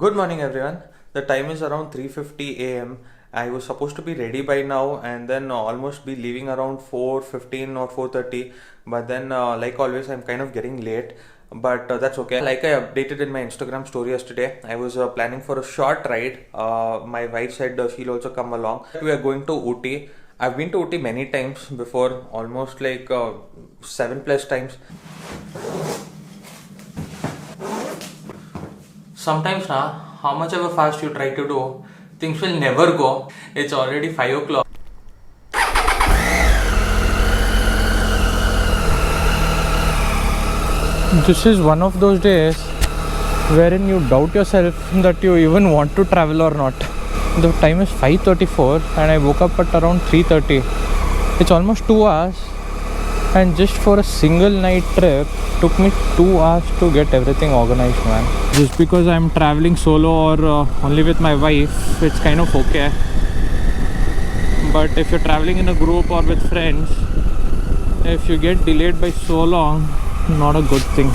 Good morning, everyone. The time is around 3:50 a.m. I was supposed to be ready by now and then almost be leaving around 4:15 or 4:30. But then, like always, I'm kind of getting late. But that's okay. Like I updated in my Instagram story yesterday, I was planning for a short ride. My wife said she'll also come along. We are going to Ooty. I've been to Ooty many times before, almost like 7+ times. Sometimes how much ever fast you try to do, things will never go. It's already 5 o'clock. This is one of those days wherein you doubt yourself that you even want to travel or not. The time is 5:34 and I woke up at around 3:30. It's almost 2 hours, and just for a single night trip took me 2 hours to get everything organized, man. Just because I'm traveling solo or only with my wife, it's kind of okay. But if you're traveling in a group or with friends, if you get delayed by so long, not a good thing.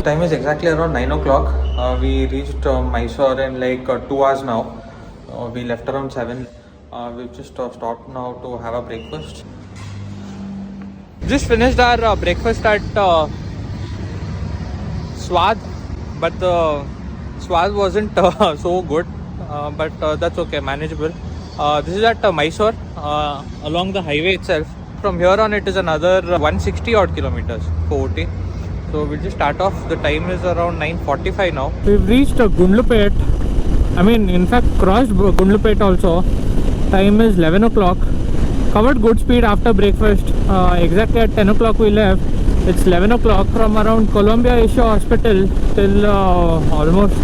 Time is exactly around 9 o'clock. We reached Mysore in like 2 hours now. We left around 7. We've just stopped now to have a breakfast. Just finished our breakfast at Swad, but the Swad wasn't so good, but that's okay, manageable. This is at Mysore, along the highway itself. From here on, it is another 160 odd kilometers for Ooty. So we'll just start off. The time is around 9:45 now. We've reached Gundlupet. In fact, crossed Gundlupet also. Time is 11 o'clock. Covered good speed after breakfast. Exactly at 10 o'clock we left. It's 11 o'clock. From around Columbia Asia Hospital till almost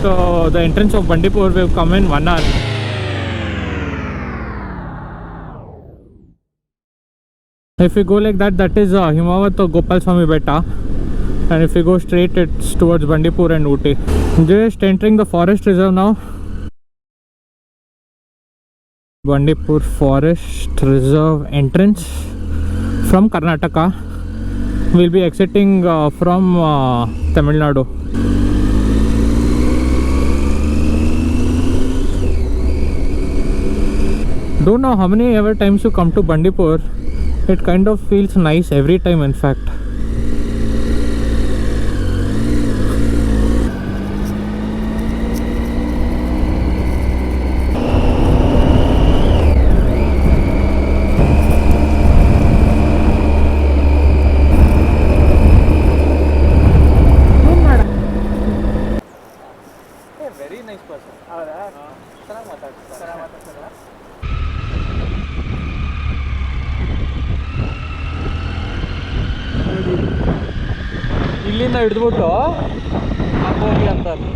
the entrance of Bandipur, we've come in 1 hour. If we go like that, that is Himavat or Gopal Swami Betta. And if we go straight, it's towards Bandipur and Ooty. Just entering the forest reserve now. Bandipur Forest Reserve entrance from Karnataka. We'll be exiting from Tamil Nadu. Don't know how many ever times you come to Bandipur. It kind of feels nice every time, in fact. ಇಲ್ಲಿಂದ ಹಿಡಿದ್ಬಿಟ್ಟು ಹೋಗಿ ಅಂತಾರೆ.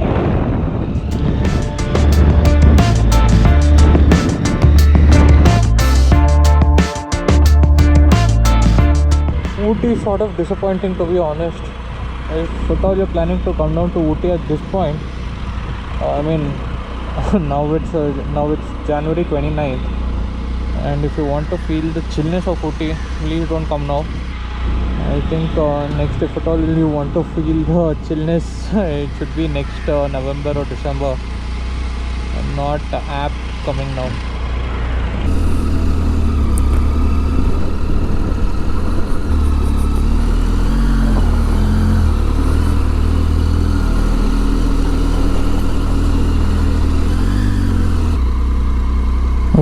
Ooty is sort of disappointing, to be honest. If at all you're planning to come down to Ooty at this point, now it's January 29th, and if you want to feel the chillness of Ooty, please don't come now. I think next, if at all you want to feel the chillness, it should be next November or December, not apt coming now.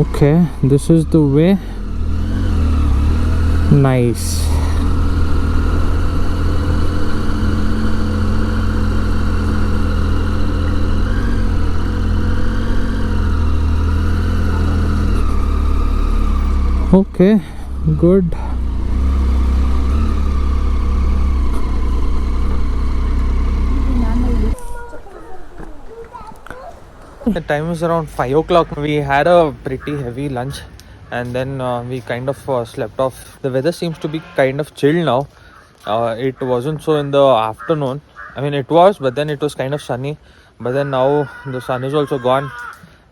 Okay, this is the way. Nice. Okay, good. The time is around 5 o'clock. We had a pretty heavy lunch and then we kind of slept off. The weather seems to be kind of chill now. It wasn't so in the afternoon. I mean, it was, but then it was kind of sunny. But then now the sun is also gone,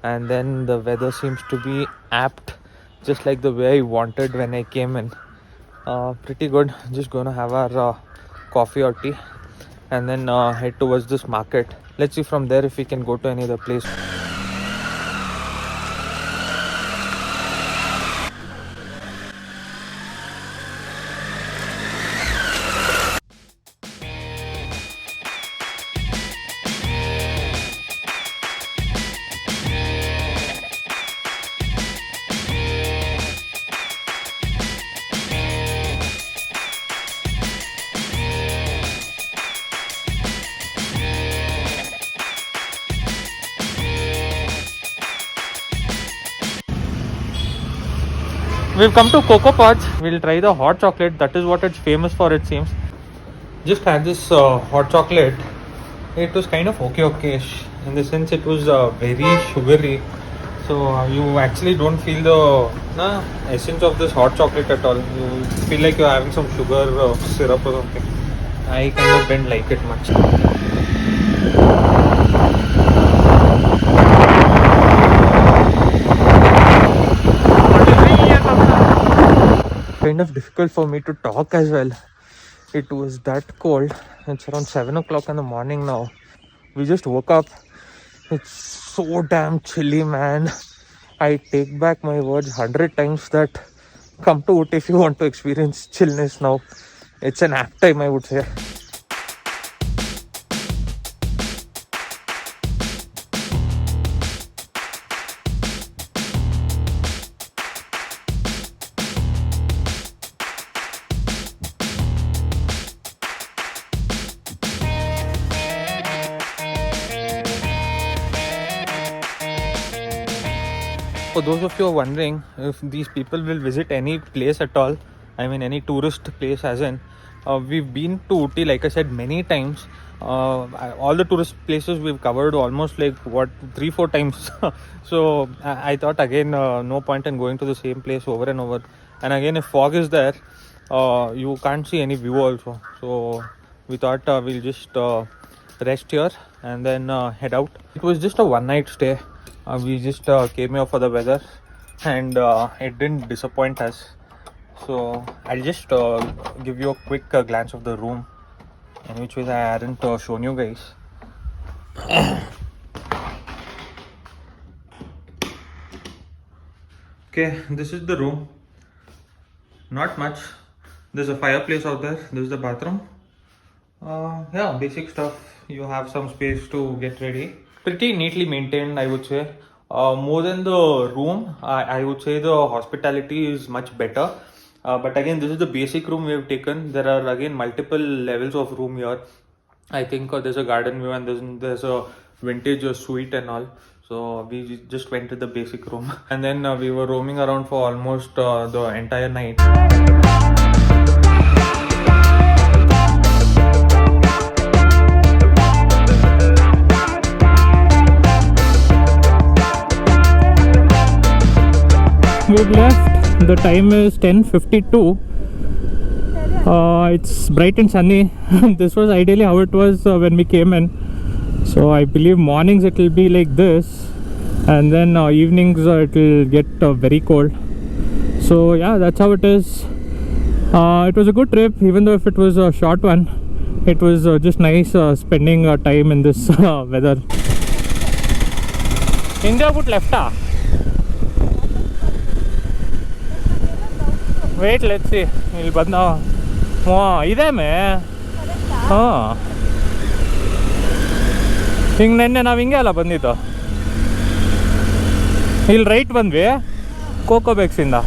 and then the weather seems to be apt, just like the way I wanted when I came in. Pretty good. Just gonna have our coffee or tea and then head towards this market. Let's see from there if we can go to any other place. We've come to Cocoa Pods. We'll try the hot chocolate. That is what it's famous for, it seems. Just had this hot chocolate. It was kind of okay-ish. In the sense, it was very sugary. So you actually don't feel the essence of this hot chocolate at all. You feel like you're having some sugar syrup or something. I kind of didn't like it much. Kind of difficult for me to talk as well. It was that cold. It's around 7 o'clock in the morning now. We just woke up. It's so damn chilly, man. I take back my words 100 times that come to Ooty if you want to experience chillness now. It's an apt time, I would say. For those of you who are wondering if these people will visit any place at all, I mean any tourist place as in, we've been to Ooty, like I said, many times. All the tourist places we've covered almost like 3-4 times. So I thought again no point in going to the same place over and over. And again, if fog is there, you can't see any view also. So we thought we'll just rest here and then head out. It was just a one night stay. We just came here for the weather and it didn't disappoint us. So I'll just give you a quick glance of the room, in which way I hadn't shown you guys. Okay, this is the room. Not much. There's a fireplace out there. This is the bathroom. Yeah, basic stuff. You have some space to get ready. Pretty neatly maintained, I would say. More than the room, I would say the hospitality is much better. But again, this is the basic room we have taken. There are again multiple levels of room here. I think there's a garden view and there's a vintage suite and all. So we just went to the basic room and then we were roaming around for almost the entire night. We've left. The time is 10:52. It's bright and sunny. This was ideally how it was when we came in. So I believe mornings it will be like this, and then evenings it will get very cold. So yeah, that's how it is. It was a good trip, even though if it was a short one. It was just nice spending time in this weather. India put left. Wait, let's see. We'll but now. ಇದೆ ಮೇ ಹಾಂ ಹಿಂಗೆ ನೆನ್ನೆ ನಾವು ಹಿಂಗೆ ಅಲ್ಲ ಬಂದಿದ್ದು ಇಲ್ಲಿ right ಬಂದ್ವಿ ಕೋಕೋ ಬೇಕ್ಸಿಂದ